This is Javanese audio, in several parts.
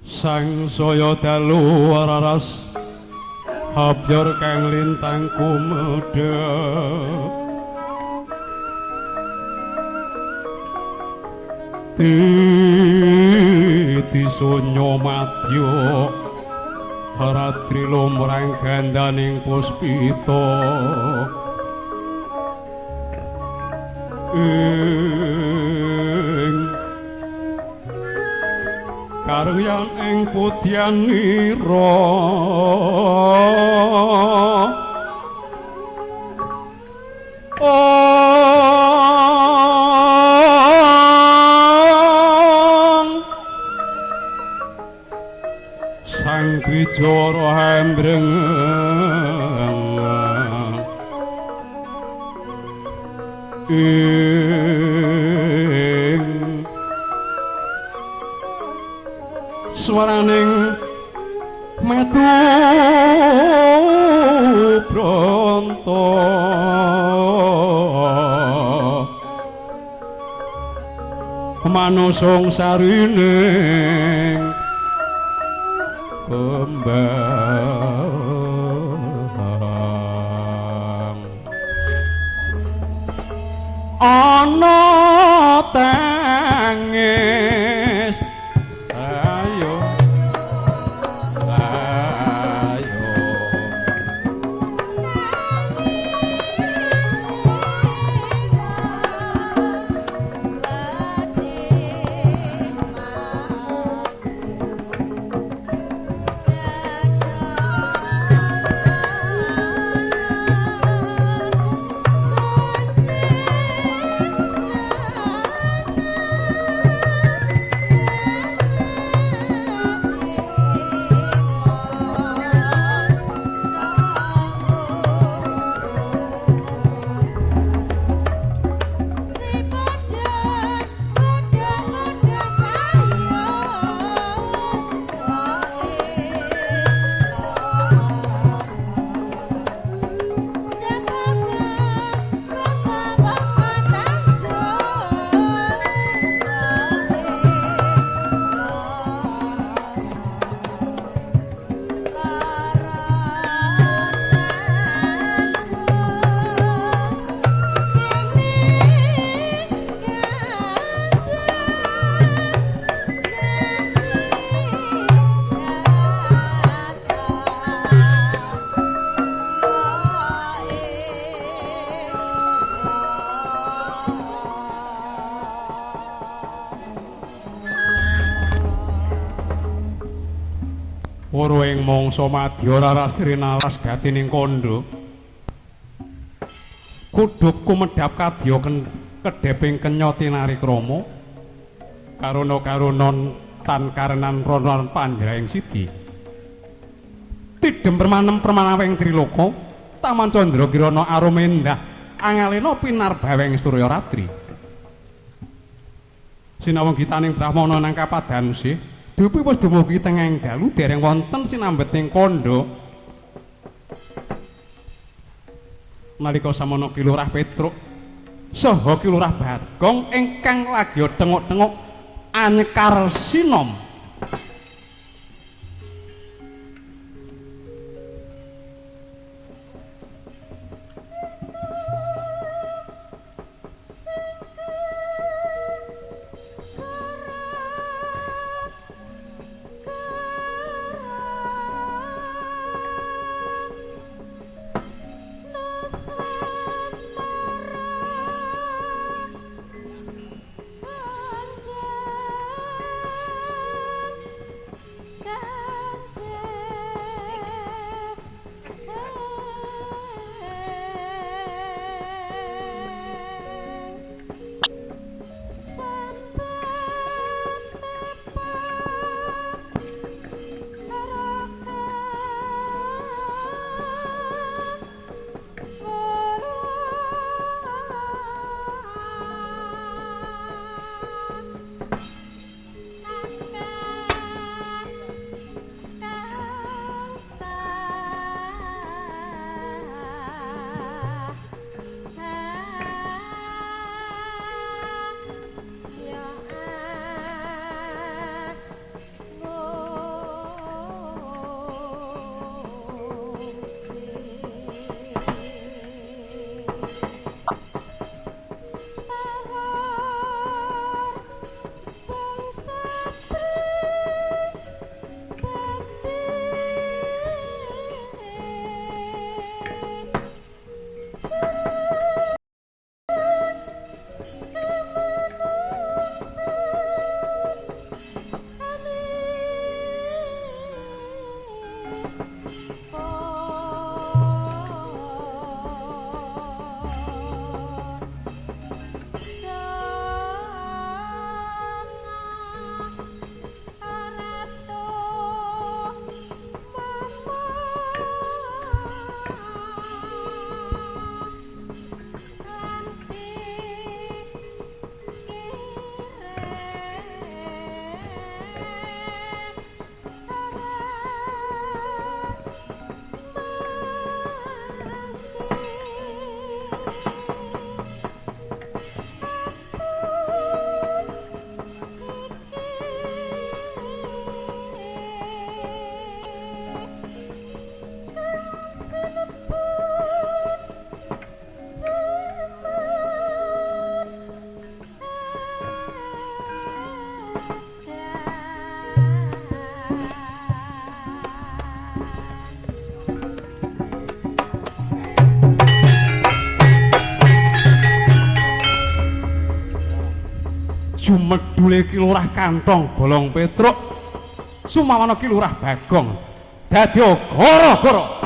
sang saya dalu raras habyor kang lintang kumedhep titi sunyo madya haratri lumrang gandaning puspita karyan ing putyanira sang Wijara hembreng swaraning metu pronto manusung sarining kembang ana tangis ayo Para ing mangsa madya rarastri naras gatining kandha kudhup kumedhap kadya kedheping kenya tinari krama karuna-karunon tan karenan ronan panjraing sidi tidhem permanem-permanawing triloka taman candra kirana arumendah angalena pinarbawing surya ratri sinawang gitaning brahmana nang kapadhan sih dupi wis dumugi tengahing dalu dereng wonten sinambeting kandha nalika samana Ki Lurah Petruk saha Ki Lurah Bagong ingkang lagi tengok-tengok anyekar sinom medhule Ki Lurah Kantong Bolong Petruk sumawana Ki Lurah Bagong dadi gara-gara.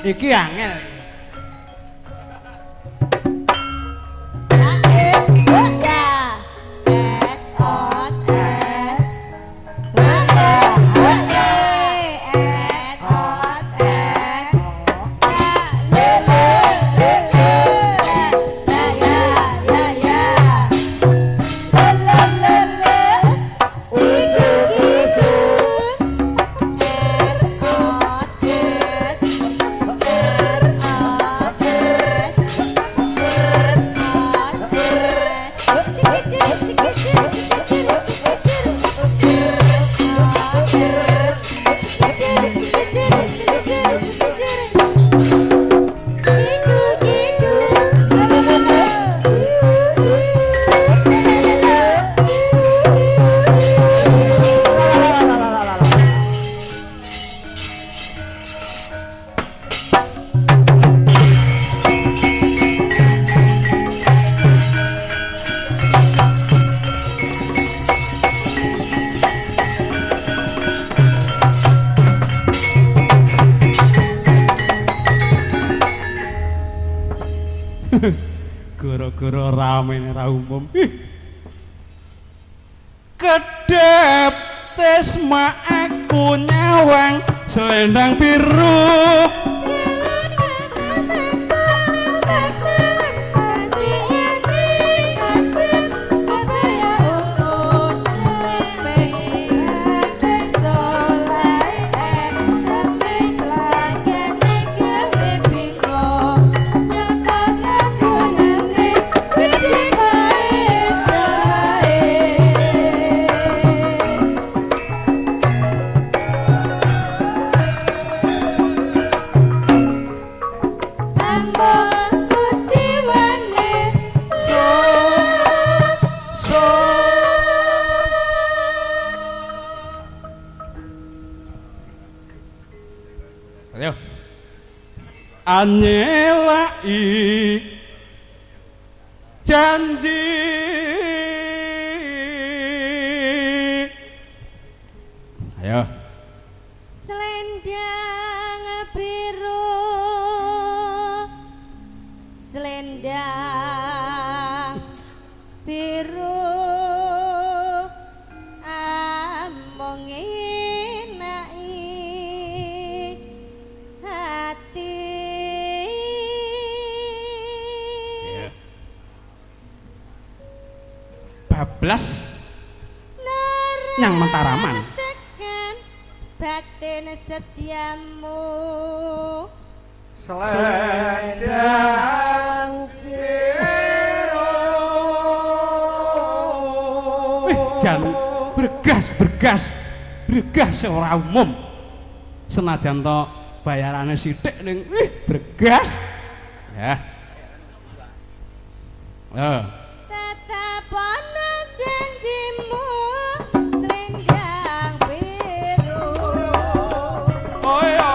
Iki angel. Gara-gara ramene ra umum. Kedep tesma aku nyawang selendang biru. Ayo. Anyelai janji ayo. Selendang biru, selendang biru, among enai hati. Yeah. Bablas yang Mataraman. Batin setiamu selendang biru. Jan bergas ora umum. Senajan to bayarane sithik ning bergas. Ya. Tatapan janjimu selendang biru. Oh ya.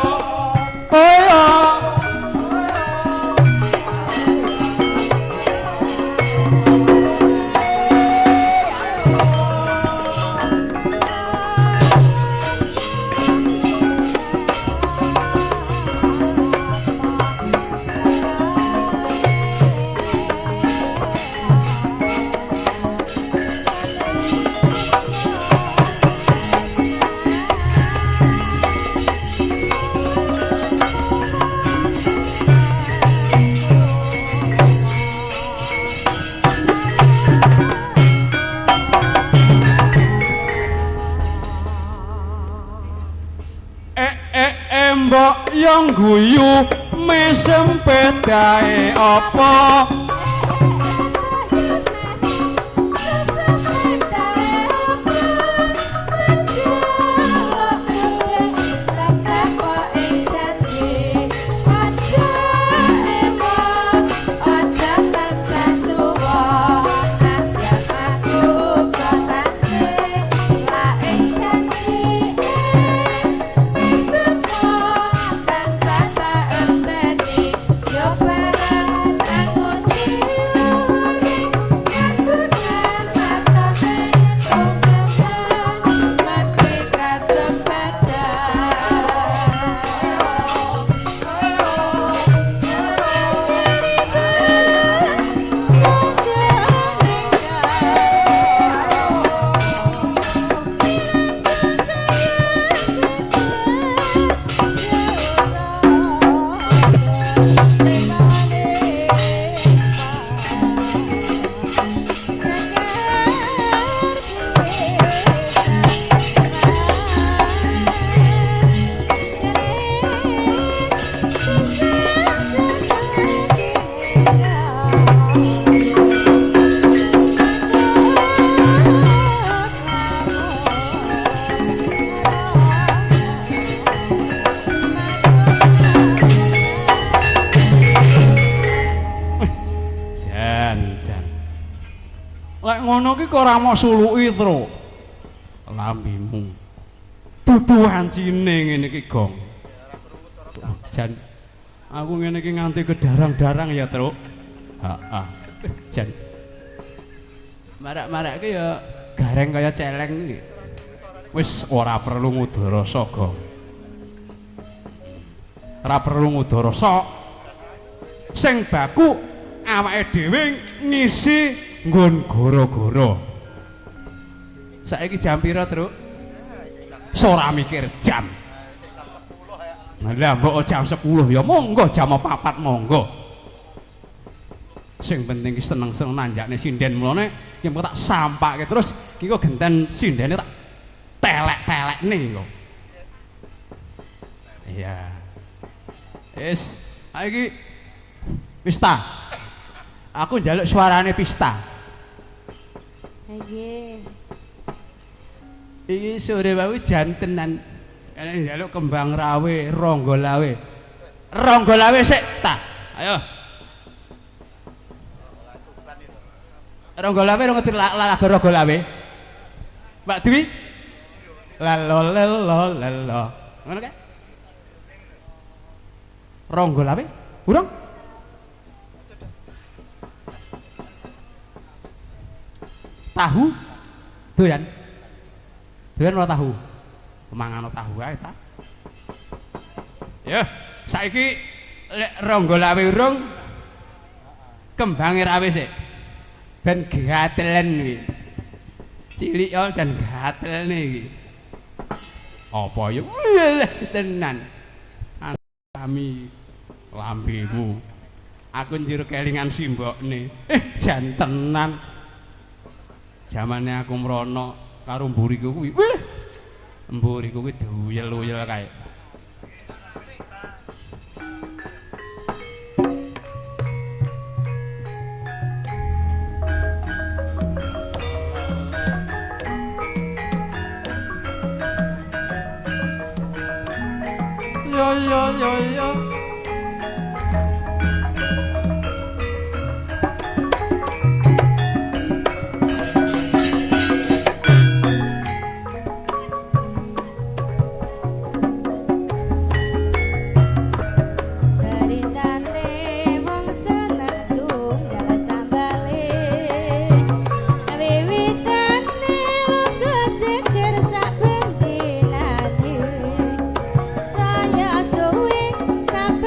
Mbok yang guyu mesem pedae apa Yo barang anggun ngono ki kok ora mau suluki, Tru. Lambimu. Dudu wancine ngene iki, Gong. Jan aku ngene iki nganti kedarang-darang ya, Tru. Heeh. Jan. Marak-marak ki ya gareng kaya celeng iki. Wis ora perlu ngudarasa, Gong. Ora perlu ngudarasa. Sing baku awake dhewe ngisi nggon goro-goro. Saiki jam pira, Truk? Ora mikir jam. Lah mbok jam 10 ya monggo jam 4 monggo. Sing penting ki seneng-seneng nanjakne sinden mulane ki tak sampake terus ki kok genten sindene tak telek-telekne kok. Iya. Wis, saiki pesta. Aku njaluk suarane pesta. Nggih. Iki sore wae jantenan. Kene njaluk kembang rawe, ronggo lawe. Ronggo lawe sik ta. Ayo. Ronggo lawe ora ngerti lagu ronggo lawe. Mbak Dewi. Lalo lelo lelo. Ngono kae? Ronggo lawe? Urung? Tahu? Doyan. Doyan ora tahu. Mangan tahu ae ta. Ya, saiki lek ronggo lawe urung kembange rawe sik. Ben gatelen iki. Cilik yo dan gatelne iki. Apa ya? Wah, tenan. Kami lambimu. Aku njur kelingan simbokne. Jan tenan. Jamane aku mrono karo mburiku kuwi. Wih. Mburiku kuwi duyel-uyel kae. Yo yo yo yo. Saya suwe sampai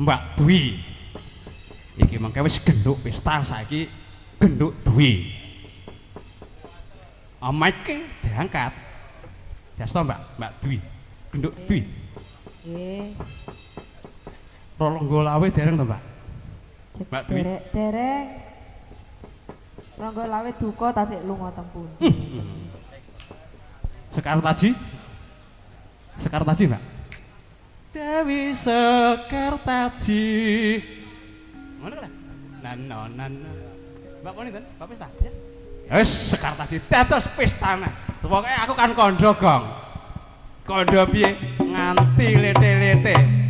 Mbak Dwi. Iki mengke wis genduk pesta saiki genduk Dwi. Amake diangkat. Yasta Mbak Dwi. Genduk Dwi. Nggih. Rolonggo lawe dereng to, Mbak? Mbak Dwi. Dereng. Ronggo lawe duka tasik lunga teng pundi. Sekartaji? Sekartaji, Mbak? Dewi Sekartaji. Ngono ta? Nano. Mbak poni ten? Mbak pesta? Ya. Wis Sekartaji dados pestane. Pokoke aku kan kandha, Gong. Kandha piye nganti lete-lete.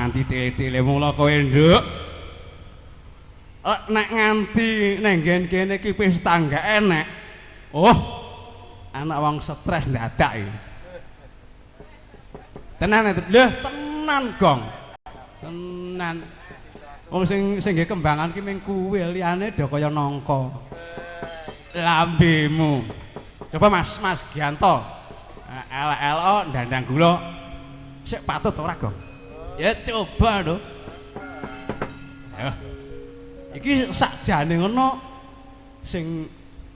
nganti tile mula kowe nduk. Nek nganti nenggen kene iki pesta gak enek. Oh, anak wong stres ndadak iki. Tenan itu. Lho, tenan Gong. Tenan. Wong sing nggih kembangan ki ming kuwi liyane do kaya nangka. Lambemu. Coba Mas Gianto. Elek-elek ndandang gula. Sik patut ora, Gong? Ya coba lho. Ayo. Iki sakjane ngono sing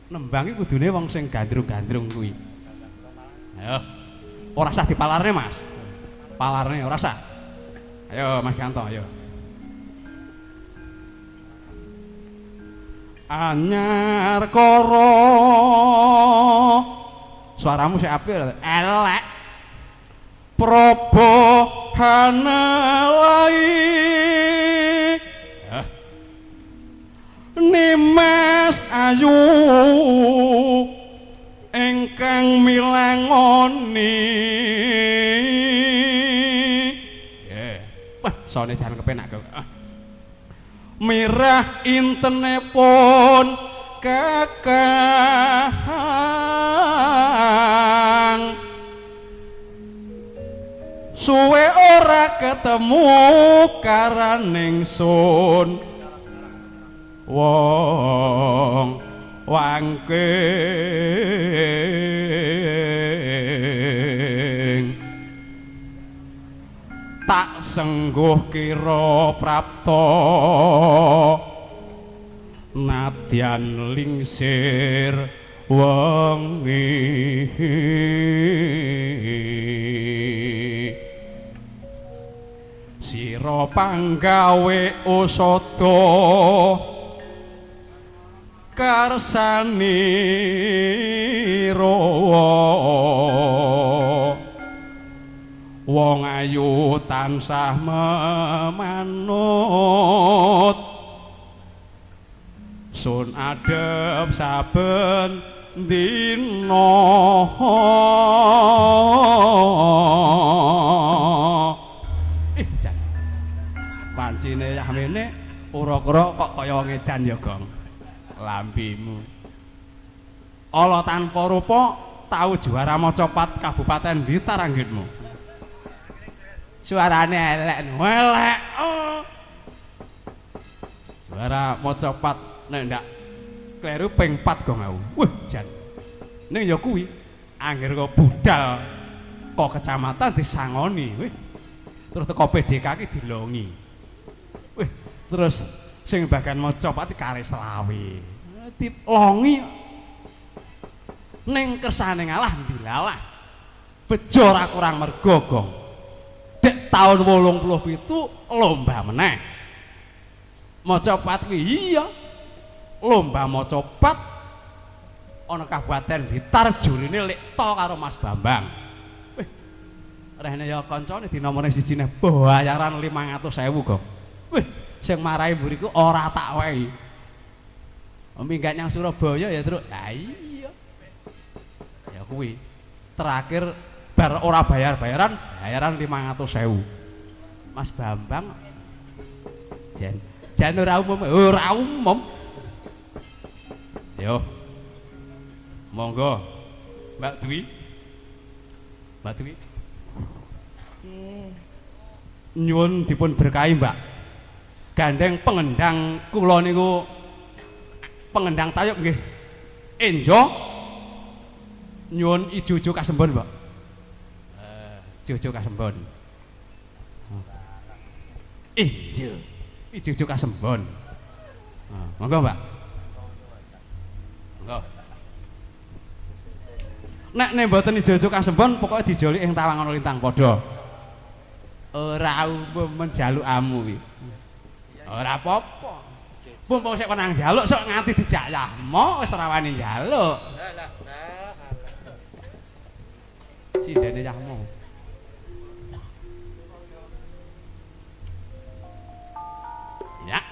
nembang iki kudune wong sing gandrung-gandrung kuwi. Ayo. Ora usah dipalarne, Mas. Palarne ora usah. Ayo Mas Gianto, ayo. Anyar karo suaramu sik apik elek probo hanalai nimas ayu ingkang milangoni wah sone jan kepenak kok mirah intenepun kakang suwe ora ketemu karaning sun wong wangking tak sengguh kira prapta nadyan lingsir wengi sira panggawe usada karsani rawa wong ayu tansah memanut sun adep saben dina jan pancine yamene ora-ora kok kaya wong edan ya Gong lambimu ala tanpa rupa tau juara Mocopat Kabupaten Blitar anggitmu suarane elek elek juara Mocopat nek ndak kleru ping 4 Gong aku wah jan ning ya kuwi angger kok budal kok kecamatan disangoni wih terus teko PDK ki dilongi wih terus sing bagian Mocopat kare selawe dilongi ning kersane ngalah dilalah bejo ora kurang mergo Gong dek tahun 87 lomba meneh Mocopat kuwi iya lomba Mocopat ana Kabupaten Blitar jurine lek to karo Mas Bambang wih rene ya kancane dinomore siji neh bayaran 500.000 Gong wih sing marahi mburiku ora tak wehi minggat nang Surabaya ya terus lah iya ya kuwi terakhir bar ora bayaran 500.000 Mas Bambang jan ora umum yo monggo Mbak Dwi nyuwun dipun berkahi Mbak gandeng pengendang kula niku pengendang tayub nggih enjo nyuwun ijo-ijo kasembon Mbak ijo-ijo kasembon ijo kasembon monggo Mbak monggo nek mboten ijo-ijo kasembon pokoke dijoli ing Tawangan Lintang padha ora umum menjaluk amu iki ora apa-apa mumpung sik nang njaluk sok nganti dijak yahmo wis ora wani njaluk sindene yahmo ya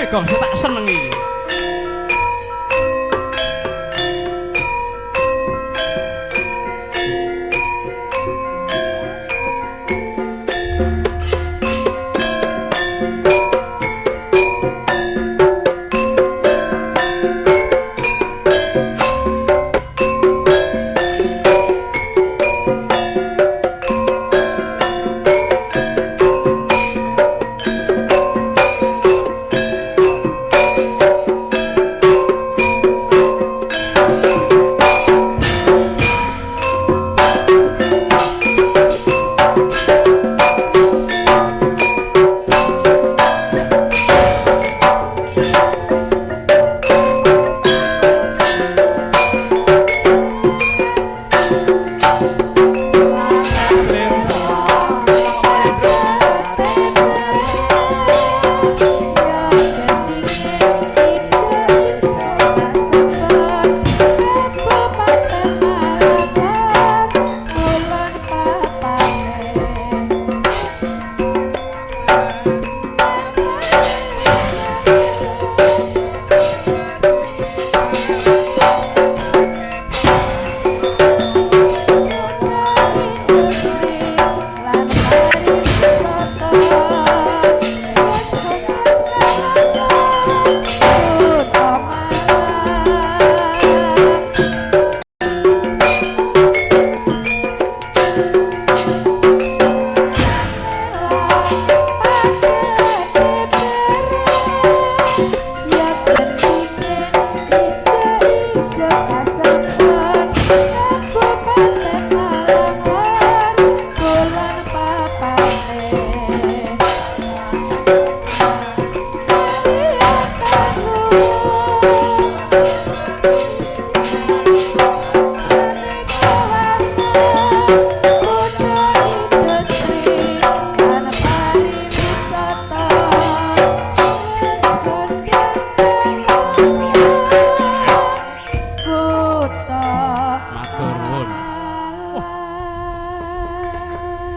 Gong tak senengi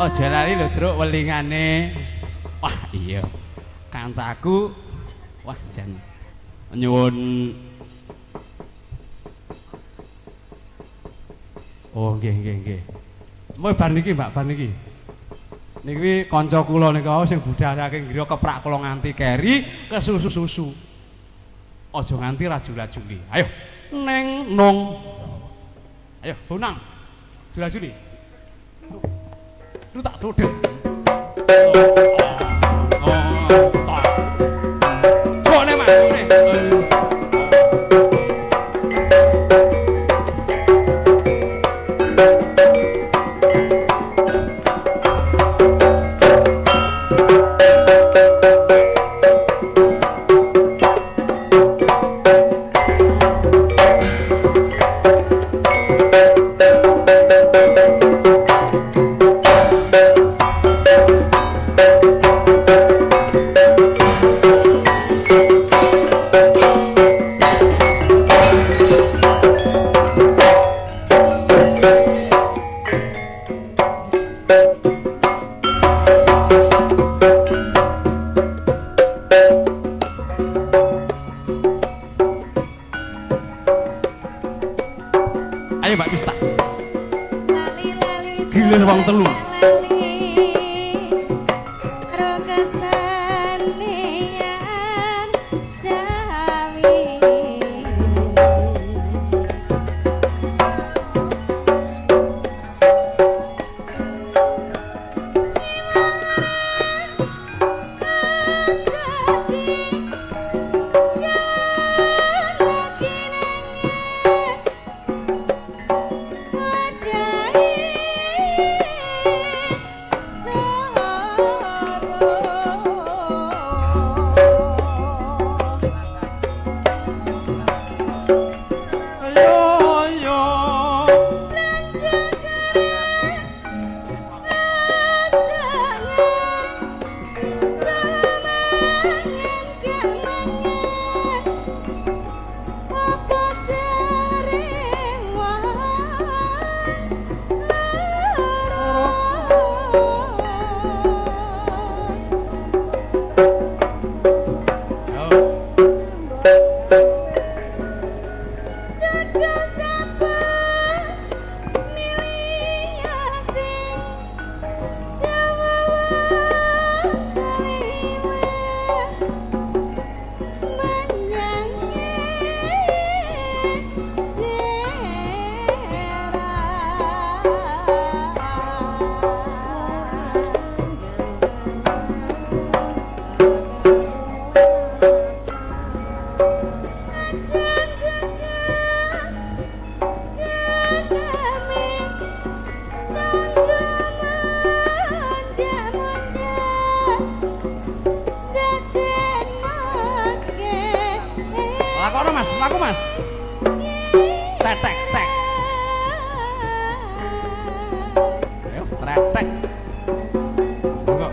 Aja lali lho, Truk, welingane. Wah, iya. Kancaku wah jan nyuwun. Oh, nggih. Mbok bar niki, Mbak, bar niki. Niki kanca kula nika sing budal saking ngira keprak kula nganti keri ke susu-susu. Aja nganti rajul-rajuli. Ayo, neng nong. Ayo, Bonang. Jula-juli. Lu tak dodel. Jone Mas, jone. Ayo Mbak Pista. Gilir wong telu. Laku Mas. Tetek. Ayo, tetek. Monggo.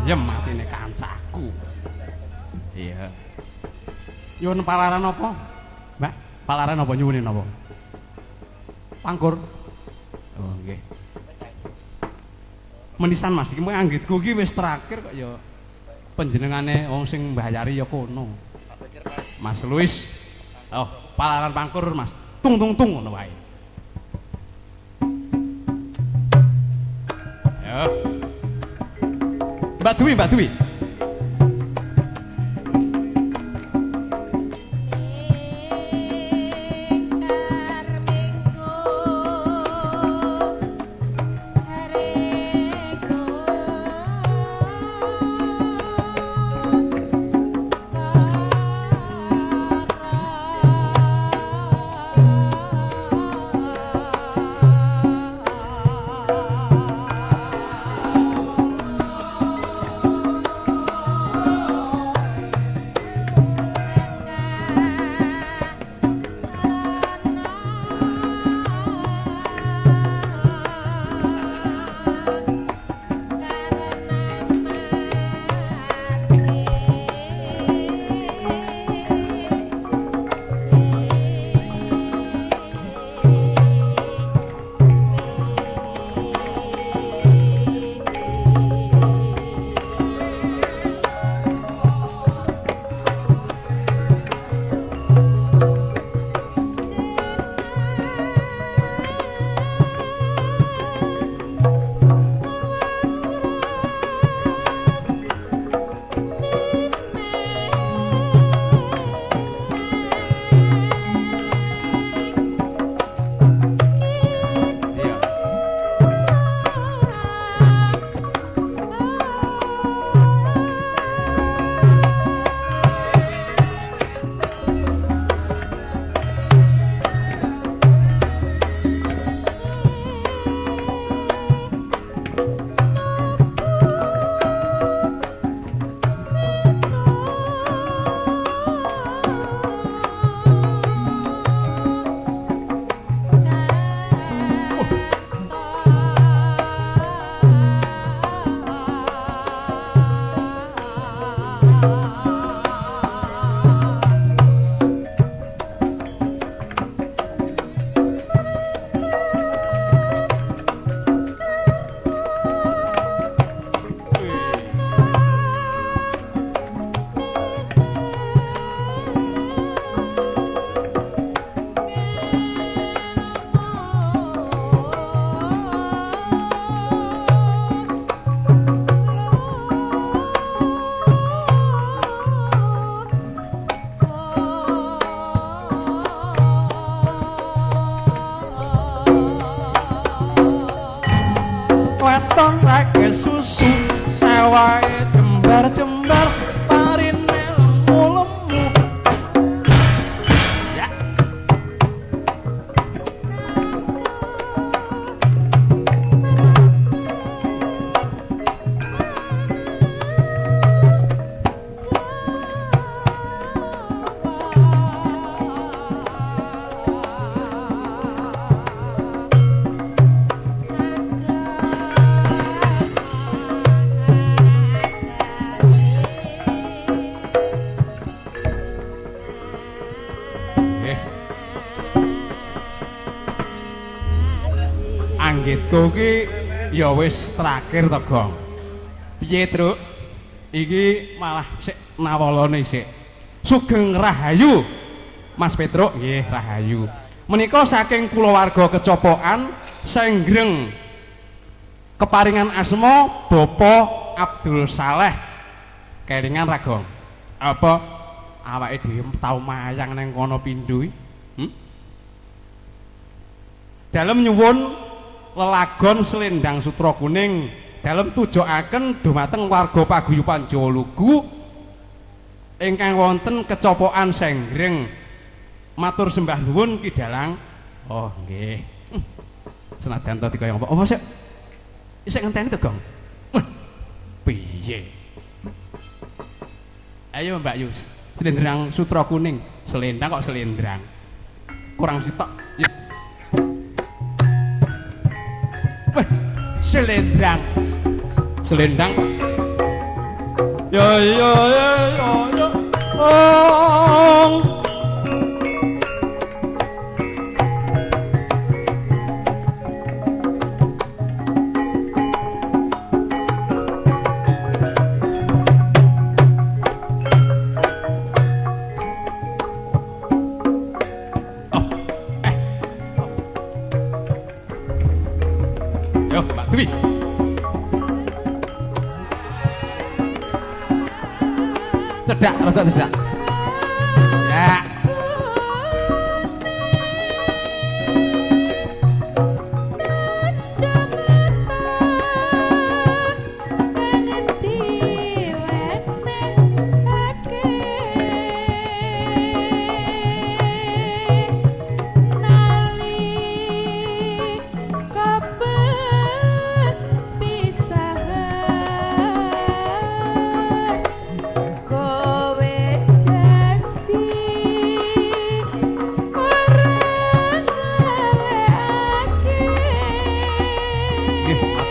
ayem atine kancaku. Iya. Nyuwun palaran apa? Mbak, palaran apa nyuwunin apa? Pangkur. Oh, nggih. Menisan Mas, iki anggitku iki wis terakhir kok ya panjenengane wong sing mbayari ya kono. Mas Luis. Oh, palaran pangkur Mas. Tung tung tung ngono wae. Ya. Mbak Dwi, Mbak Dwi. Weton rake susu sawae jembar-jembar parine lemu-lemu. Ya. Anggitku ki ya wis terakhir to, Gong. Piye, Truk? Iki malah sik nawalane sik. Sugeng Rahayu. Mas Petruk nggih, Rahayu. Menika saking kulawarga kecopokan Senggreng keparingan asma Bapak Abdul Saleh. Kelingan ra, Gong? Apa awake dhewe tau mayang nang kono pindho iki? Dalem nyuwun lelagon Selendang Sutra Kuning dalem tujuaken dhumateng warga paguyuban Jawa Lugu ingkang wonten kecopokan Senggreng. Matur sembah nuwun Ki Dalang. Oh nggih. Senajan to dikaya apa? Apa sik? Isih ngenteni to, Gong? Piye? Ayo Mbak Yus, Selendang Sutra Kuning. Selendang kok selendang. Kurang sitok. Selendang. Selendang. yo yo yo yo oh yo Mbak Dwi cedak rada cedak ya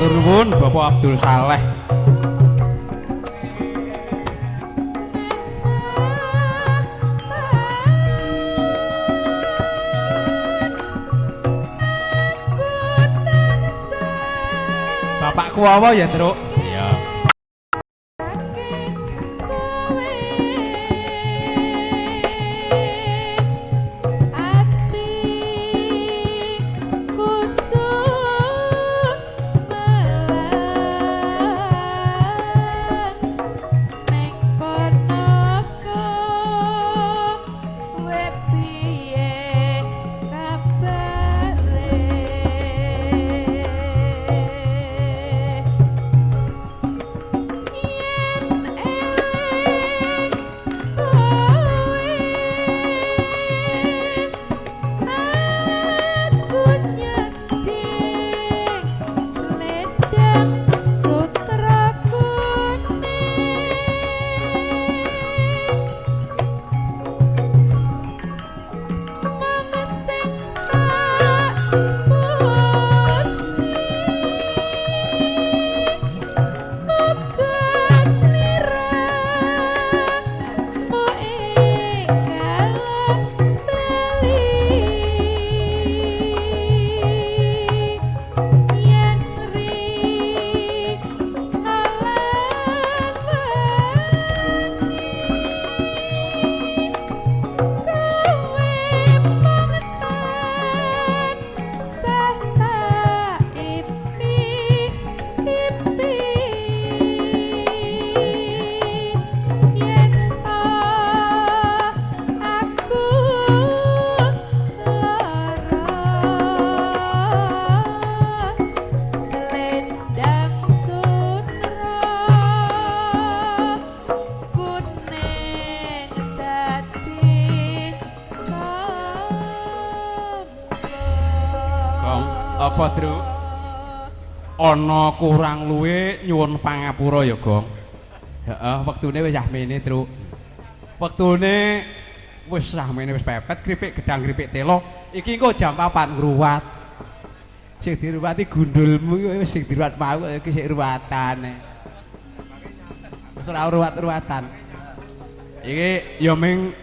matur nuwun Bapak Abdul Saleh. Bapak kuwawa ya, Truk. Iya. Apa, Tru? Ana kurang luwe nyuwun pangapura ya, Gong. Heeh, wektune wis mene, Tru. Wektune wis mene wis pepet kripik gedang kripik telo. Iki engko jam 4 ngruwat. Sing diruwati gundulmu wis sing diruwat mau iki sik ruwatane. Wis ora ruwat-ruwatan. Iki ya ming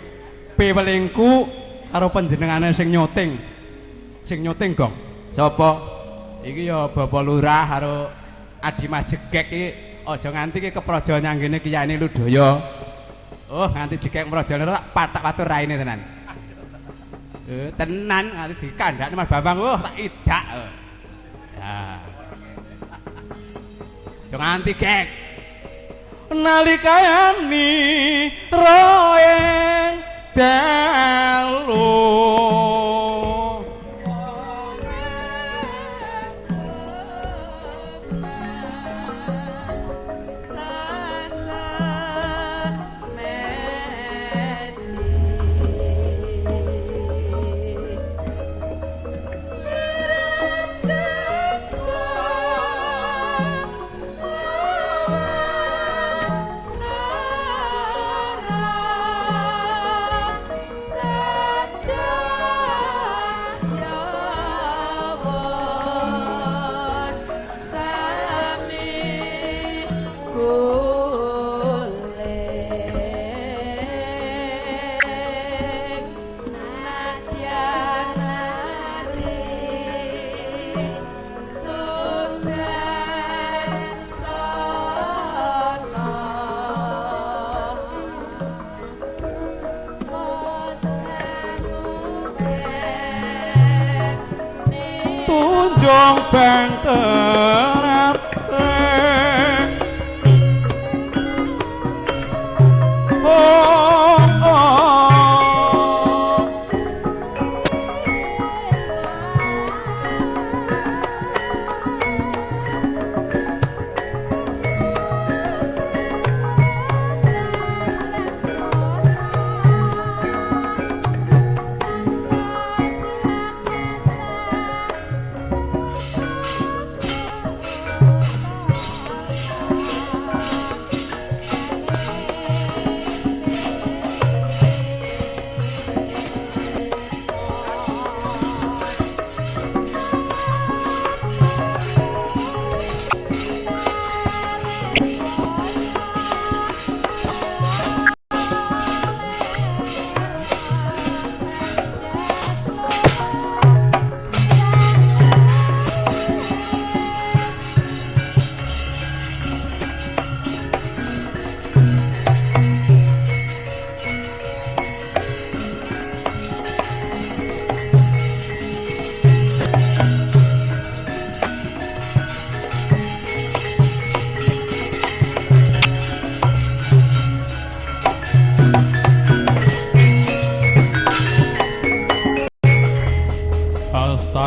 piwelingku karo panjenengane sing nyoting. Sing nyoting, Gong. Sapa? Iki ya Bapak Lurah karo Adi Majegek iki aja nganti iki kepraja nyanggene Kyai Ludaya. Oh, nganti jegek mrajane tak patak watur raine tenan. Tenan nganti dikandhakne Mas Bambang. Oh, tak idak. Ya. Aja nganti gek. Nalika yani roeng dalu ujung benteret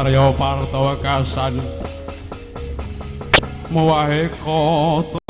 Astarya Partawakasan Muwahe Kota